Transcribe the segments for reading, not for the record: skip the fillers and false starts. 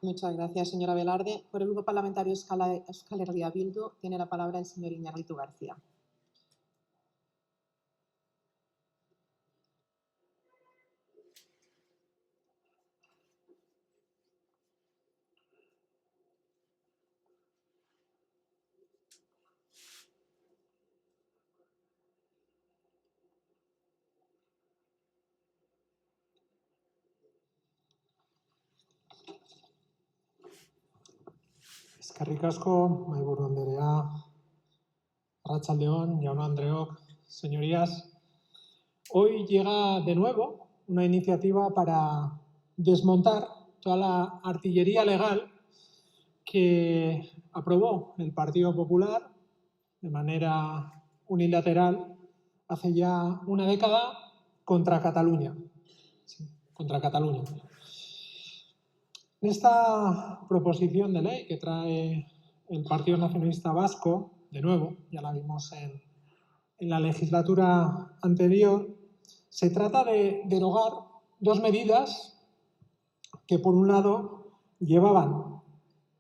Muchas gracias, señora Velarde. Por el Grupo Parlamentario Euskal Herria Bildu tiene la palabra el señor Iñárritu García. Eskerrik asko, mahaiburu andrea, arratsalde on, jaun Andreok, señorías. Hoy llega de nuevo una iniciativa para desmontar toda la artillería legal que aprobó el Partido Popular de manera unilateral hace ya una década contra Cataluña. Sí, contra Cataluña. Esta proposición de ley que trae el Partido Nacionalista Vasco, de nuevo, ya la vimos en la legislatura anterior, se trata de derogar dos medidas que, por un lado, llevaban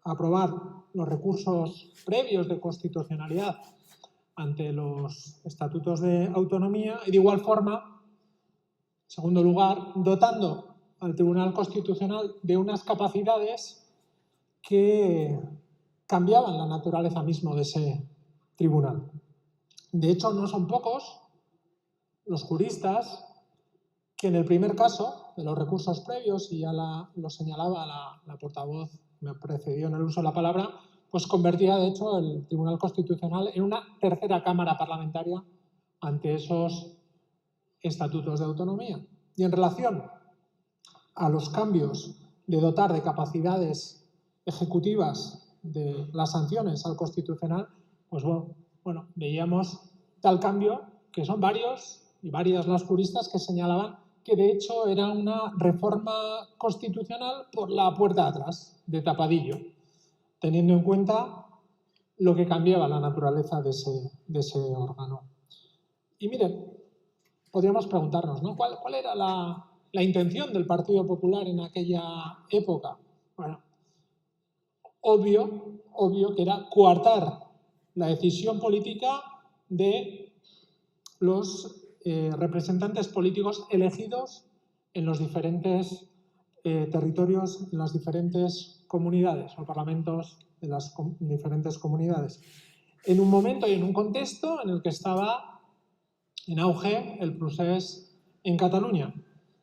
a aprobar los recursos previos de constitucionalidad ante los estatutos de autonomía y, de igual forma, en segundo lugar, dotando al Tribunal Constitucional de unas capacidades que cambiaban la naturaleza misma de ese tribunal. De hecho, no son pocos los juristas que en el primer caso de los recursos previos, y ya lo señalaba la portavoz que me precedió en el uso de la palabra, pues convertía de hecho el Tribunal Constitucional en una tercera cámara parlamentaria ante esos estatutos de autonomía. Y en relación a los cambios de dotar de capacidades ejecutivas de las sanciones al Constitucional, pues bueno, veíamos tal cambio que son varios y varias las juristas que señalaban que de hecho era una reforma constitucional por la puerta de atrás, de tapadillo, teniendo en cuenta lo que cambiaba la naturaleza de ese órgano. Y miren, podríamos preguntarnos, ¿no? ¿Cuál era la intención del Partido Popular en aquella época? Bueno, obvio que era coartar la decisión política de los representantes políticos elegidos en los diferentes territorios, en las diferentes comunidades o parlamentos de las diferentes comunidades. En un momento y en un contexto en el que estaba en auge el procés en Cataluña.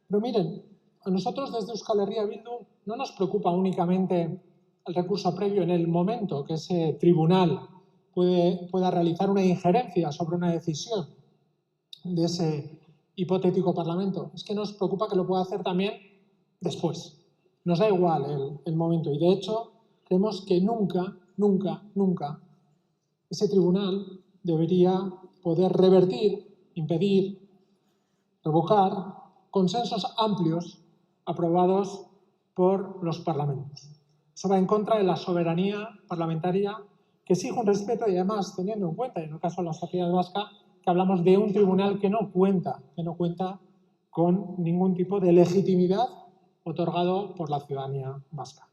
Pero miren, a nosotros desde Euskal Herria Bildu no nos preocupa únicamente el recurso previo en el momento que ese tribunal pueda realizar una injerencia sobre una decisión de ese hipotético Parlamento. Es que nos preocupa que lo pueda hacer también después. Nos da igual el momento y, de hecho, creemos que nunca ese tribunal debería poder revertir, impedir, revocar consensos amplios aprobados por los parlamentos. Eso va en contra de la soberanía parlamentaria que exige un respeto y, además, teniendo en cuenta, en el caso de la sociedad vasca, que hablamos de un tribunal que no cuenta con ningún tipo de legitimidad otorgado por la ciudadanía vasca.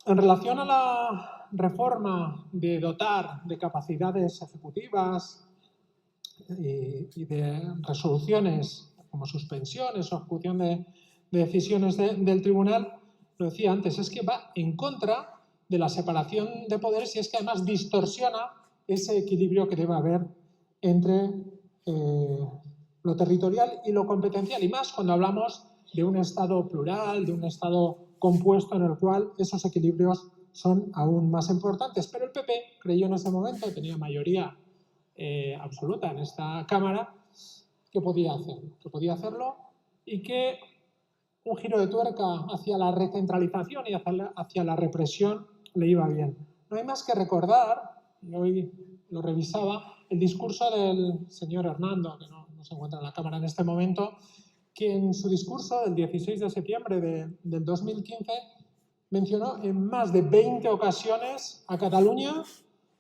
En relación a la reforma de dotar de capacidades ejecutivas y de resoluciones como suspensiones o ejecución de decisiones del tribunal, lo decía antes, es que va en contra de la separación de poderes y es que además distorsiona ese equilibrio que debe haber entre lo territorial y lo competencial, y más cuando hablamos de un Estado plural, de un Estado compuesto en el cual esos equilibrios son aún más importantes. Pero el PP creyó en ese momento, tenía mayoría absoluta en esta Cámara, que podía hacerlo y que un giro de tuerca hacia la recentralización y hacia la represión le iba bien. No hay más que recordar, y hoy lo revisaba, el discurso del señor Hernando, que no se encuentra en la Cámara en este momento, que en su discurso del 16 de septiembre del 2015 mencionó en más de 20 ocasiones a Cataluña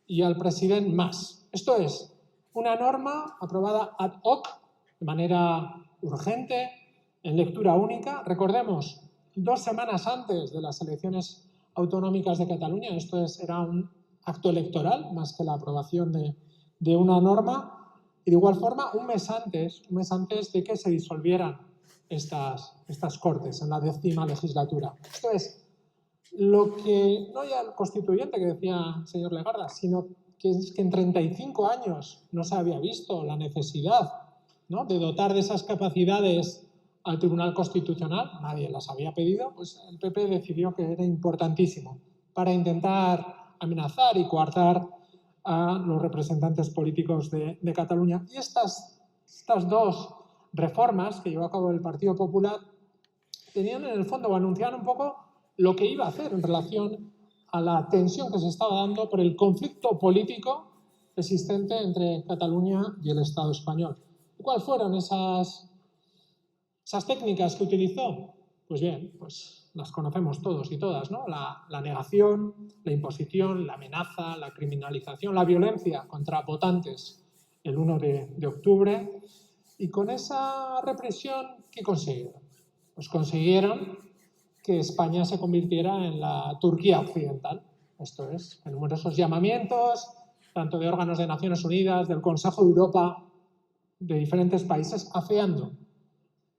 y al president Mas. Esto es, una norma aprobada ad hoc, de manera urgente, en lectura única. Recordemos, 2 semanas antes de las elecciones autonómicas de Cataluña. Esto era un acto electoral más que la aprobación de una norma. Y de igual forma, un mes antes de que se disolvieran estas Cortes en la 10ª legislatura. Esto es lo que, no ya el constituyente que decía el señor Legarda, sino que es que en 35 años no se había visto la necesidad, ¿no?, de dotar de esas capacidades al Tribunal Constitucional. Nadie las había pedido, pues el PP decidió que era importantísimo para intentar amenazar y coartar a los representantes políticos de Cataluña. Y estas 2 reformas que llevó a cabo el Partido Popular tenían en el fondo, o anunciaban un poco lo que iba a hacer en relación a la tensión que se estaba dando por el conflicto político existente entre Cataluña y el Estado español. ¿Y cuáles fueron esas técnicas que utilizó? Pues bien, pues las conocemos todos y todas, ¿no? La negación, la imposición, la amenaza, la criminalización, la violencia contra votantes el 1 de octubre. Y con esa represión, ¿qué consiguieron? Pues consiguieron que España se convirtiera en la Turquía occidental. Esto es, en numerosos llamamientos, tanto de órganos de Naciones Unidas, del Consejo de Europa, de diferentes países, afeando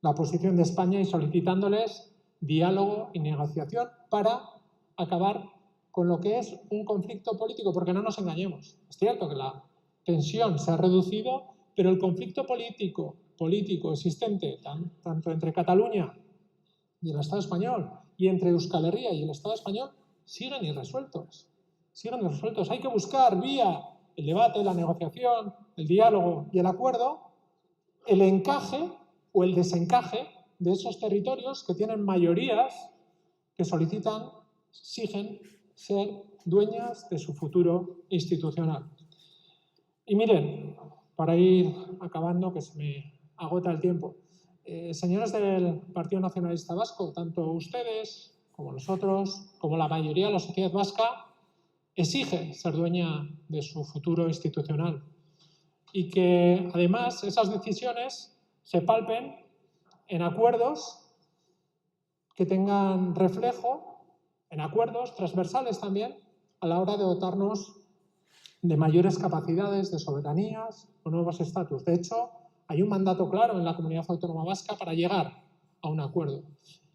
la posición de España y solicitándoles diálogo y negociación para acabar con lo que es un conflicto político, porque no nos engañemos. Es cierto que la tensión se ha reducido, pero el conflicto político existente tanto entre Cataluña y el Estado español y entre Euskal Herria y el Estado español siguen irresueltos. Hay que buscar vía el debate, la negociación, el diálogo y el acuerdo el encaje o el desencaje de esos territorios que tienen mayorías que exigen ser dueñas de su futuro institucional. Y miren, para ir acabando, que se me agota el tiempo, señores del Partido Nacionalista Vasco, tanto ustedes como nosotros, como la mayoría de la sociedad vasca, exige ser dueña de su futuro institucional y que además esas decisiones se palpen en acuerdos que tengan reflejo, en acuerdos transversales también, a la hora de dotarnos de mayores capacidades, de soberanías o nuevos estatus. De hecho, hay un mandato claro en la Comunidad Autónoma Vasca para llegar a un acuerdo.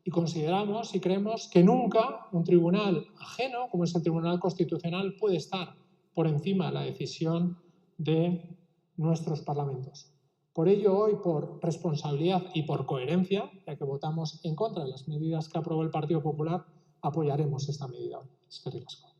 Y consideramos y creemos que nunca un tribunal ajeno, como es el Tribunal Constitucional, puede estar por encima de la decisión de nuestros parlamentos. Por ello, hoy, por responsabilidad y por coherencia, ya que votamos en contra de las medidas que aprobó el Partido Popular, apoyaremos esta medida. Eskerrik asko.